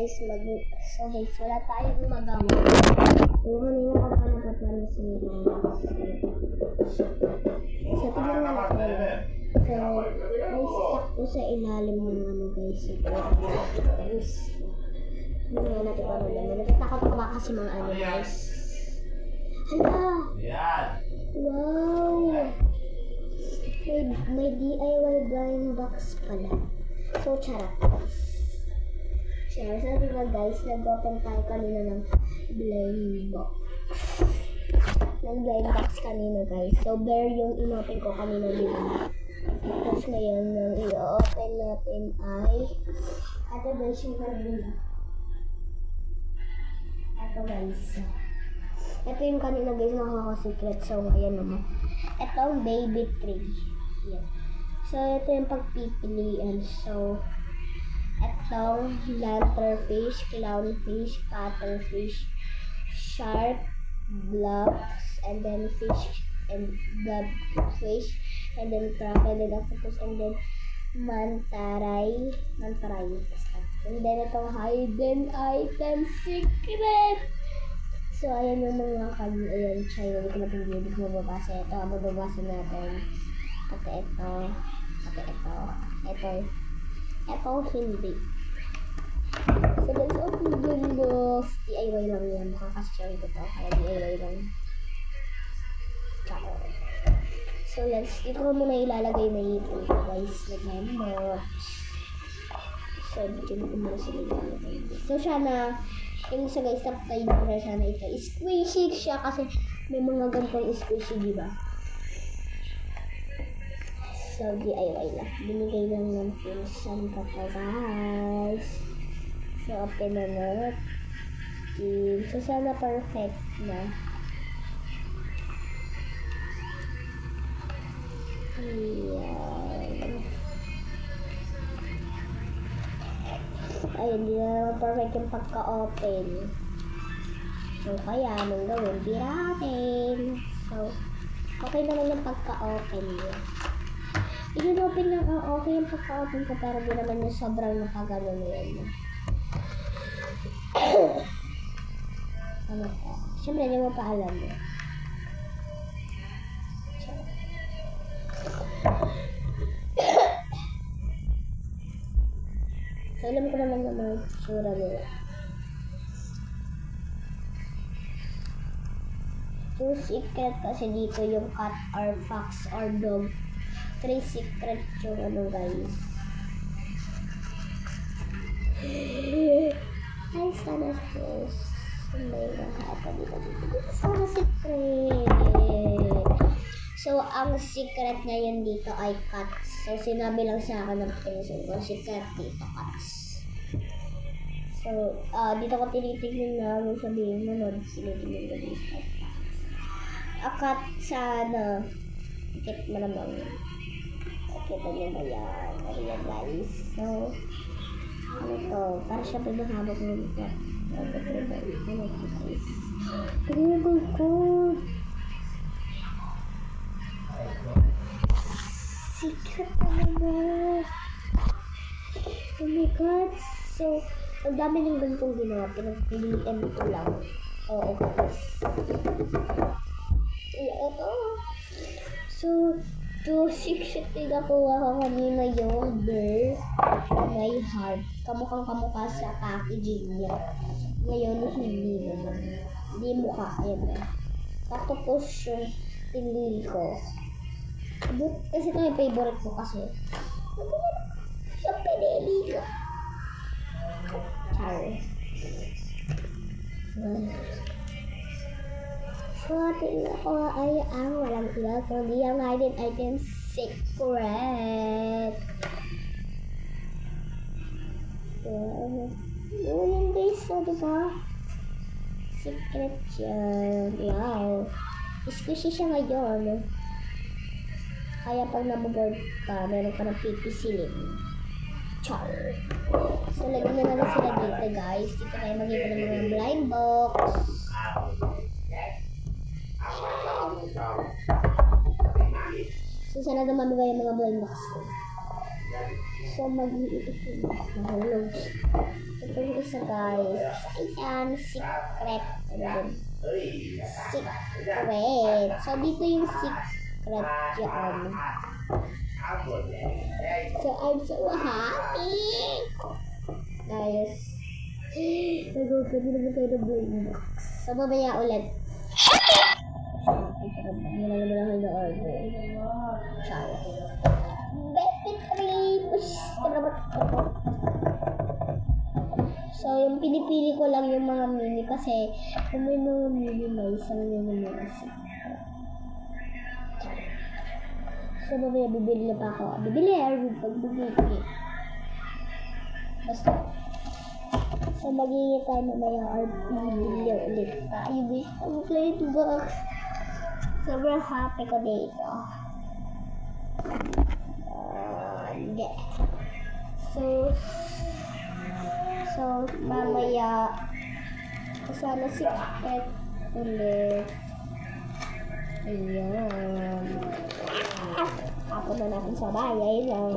guys, wala tayong magawa. So, kanina ko pa napaplano si So, tignan nga natin. So, may stuck ko sa ilalim ng ano guys. Guys. Hindi nga natin parang naman. Natatakot ako baka kasi mga ano guys. Hala! Wow! May DIY blind box pala. So, charot. So, sabi nga guys, nag-open tayo kanina ng blind box. Ng blind box kanina guys. So, bear yung in-open ko kanina dito. Tapos ngayon, nang i-open natin ay ito guys yung kanina. Ito guys. Ito yung kanina guys, nakaka-secret. So, ayan naman. Ito ang baby tree. Yeah. So, ito yung pagpipilian. So, itong lanternfish, clownfish, cuttlefish, shark, blocks, and then fish, and fish, and then crab, and then octopus, and then mantaray, and then itong hidden item secret. So, ayan yung mga kanina, ayan, siya yung hindi ko mababasa. Ito, mababasa natin. Ito, hindi. So, let's open the box. DIY lang yan. Makakasya ko to. Kaya DIY lang. So, dito ko muna ilalagay na ito, guys. Nag-member. So, dito ko muna sila ilalagay. So, sana, yung isa guys, top tayo na sana ito. Squishy siya kasi may mga gantong squishy, diba? So, DIY lang. Binigay lang ng pinsan ko to, guys. So, open na natin. So, sana perfect na. Ayan. Ayun, di na perfect yung pagka-open. So, kaya, anong gawin? Biratin. So, okay naman yung pagka-open niya. I-open lang okay yung pagka-open ko pero di naman yung sobrang nakagano na yan. Ano ka? Siyempre, hindi mo pa alam mo. So, alam ko naman yung mga tsura nila. Yung secret kasi dito yung cat or fox or dog. 3 secret yung ano guys. Ay, sana sis. May nakata dito. Sana secret. So, ang secret ngayon dito ay cats. So, sinabi lang sa akin ng pinsan ko, secret dito cats. So, dito ko tinitignan na kung sabihin mo, tinitignan ko dito. A cat sa ano, tikit mo naman. Kita niyo ba yan? Ayan guys. So, ano to? Para siya pinahawak ng ito. Ano to guys? Very good. Secret naman. Oh my god. So, ang dami ng ganitong ginawa. Pinag-PM ko lang. Oo guys. Ito. So, to secret nakuha ko kanina yung bear may heart. Kamukhang-kamukha sa packaging niya. Ngayon, hindi naman. Hindi mukha. Ayan na. Tapos yung pinili ko. Kasi ito yung favorite ko kasi. Yung pinili ko. Char. So, tingnan ko ay ang walang iba kundi ang hidden item secret. Yun guys, so diba? Secret yan. Wow. Squishy siya ngayon. Kaya pag naboboard ka, meron ka ng pipisilin. Char. So, lagyan na natin sila dito guys. Dito tayo magiging ng mga blind box. So, sana dumami ba yung mga blind box ko? So, mag-iipit yung mahulog. Ito yung So guys, ayan, secret. Secret. So dito yung secret yan. So I'm so happy. Guys, nagugano naman tayo ng blind box. So mamaya ulit. Hindi na naman ako na-order. Char. Baby tree! So, yung pinipili ko lang yung mga mini kasi kung may mga mini, may isang mini kasi. So, mamaya bibili na pa ako. Bibili, pagbibili. Basta. So, magiging tayo mamaya or bibili ulit tayo. Ang blind box. Sobrang happy ko dito. Yeah. So, mamaya, sana secret ulit. Ayan. Ako na natin sa bahay. Ayan.